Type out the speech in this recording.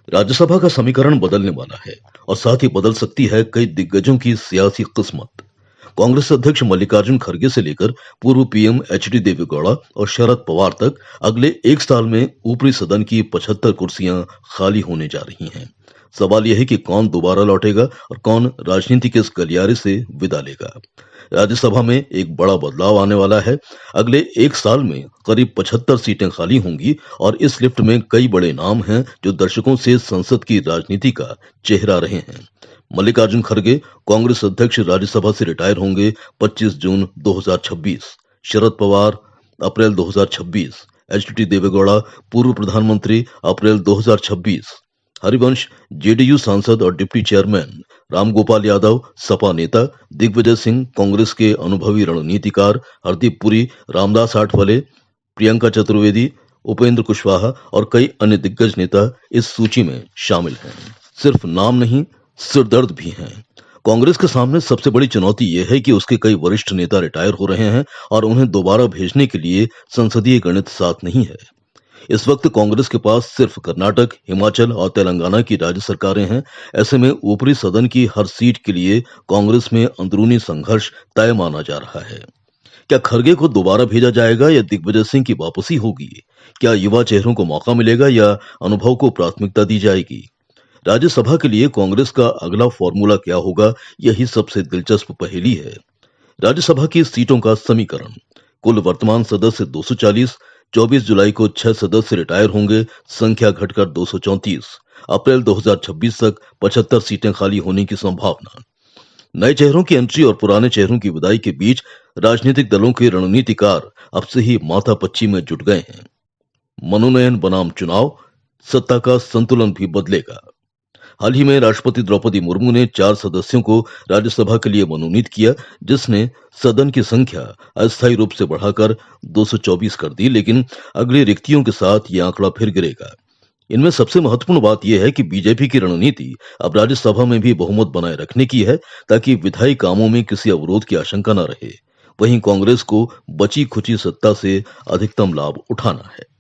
राज्यसभा का समीकरण बदलने वाला है और साथ ही बदल सकती है कई दिग्गजों की सियासी किस्मत। कांग्रेस अध्यक्ष मल्लिकार्जुन खड़गे से लेकर पूर्व पीएम एचडी देवेगौड़ा और शरद पवार तक अगले एक साल में ऊपरी सदन की 75 कुर्सियां खाली होने जा रही हैं। सवाल यह है कि कौन दोबारा लौटेगा और कौन राजनीति के इस गलियारे से विदा लेगा। राज्यसभा में एक बड़ा बदलाव आने वाला है। अगले एक साल में करीब 75 सीटें खाली होंगी और इस लिफ्ट में कई बड़े नाम हैं जो दर्शकों से संसद की राजनीति का चेहरा रहे हैं। मल्लिकार्जुन खड़गे कांग्रेस अध्यक्ष राज्यसभा से रिटायर होंगे 25 जून 2026। शरद पवार अप्रैल 2026। एचडी देवेगौड़ा पूर्व प्रधानमंत्री अप्रैल 2026। हरिवंश जेडीयू सांसद और डिप्टी चेयरमैन। रामगोपाल यादव सपा नेता। दिग्विजय सिंह कांग्रेस के अनुभवी रणनीतिकार। हरदीप पुरी, रामदास आठवले, प्रियंका चतुर्वेदी, उपेंद्र कुशवाहा और कई अन्य दिग्गज नेता इस सूची में शामिल हैं। सिर्फ नाम नहीं, सिरदर्द भी हैं। कांग्रेस के सामने सबसे बड़ी चुनौती यह है कि उसके कई वरिष्ठ नेता रिटायर हो रहे हैं और उन्हें दोबारा भेजने के लिए संसदीय गणित साथ नहीं है। इस वक्त कांग्रेस के पास सिर्फ कर्नाटक, हिमाचल और तेलंगाना की राज्य सरकारें हैं। ऐसे में ऊपरी सदन की हर सीट के लिए कांग्रेस में अंदरूनी संघर्ष तय माना जा रहा है। क्या खड़गे को दोबारा भेजा जाएगा या दिग्विजय सिंह की वापसी होगी? क्या युवा चेहरों को मौका मिलेगा या अनुभव को प्राथमिकता दी जाएगी? राज्यसभा के लिए कांग्रेस का अगला फॉर्मूला क्या होगा, यही सबसे दिलचस्प पहेली है। राज्यसभा की सीटों का समीकरण। कुल वर्तमान सदस्य 240। 24 जुलाई को 6 सदस्य रिटायर होंगे, संख्या घटकर 234। अप्रैल 2026 तक 75 सीटें खाली होने की संभावना। नए चेहरों की एंट्री और पुराने चेहरों की विदाई के बीच राजनीतिक दलों के रणनीतिकार अब से ही माथापच्ची में जुट गए हैं। मनोनयन बनाम चुनाव, सत्ता का संतुलन भी बदलेगा। हाल ही में राष्ट्रपति द्रौपदी मुर्मू ने 4 सदस्यों को राज्यसभा के लिए मनोनीत किया, जिसने सदन की संख्या अस्थायी रूप से बढ़ाकर 224 कर दी, लेकिन अगली रिक्तियों के साथ यह आंकड़ा फिर गिरेगा। इनमें सबसे महत्वपूर्ण बात यह है कि बीजेपी की रणनीति अब राज्यसभा में भी बहुमत बनाए रखने की है, ताकि विधायी कामों में किसी अवरोध की आशंका न रहे। वहीं कांग्रेस को बची खुची सत्ता से अधिकतम लाभ उठाना है।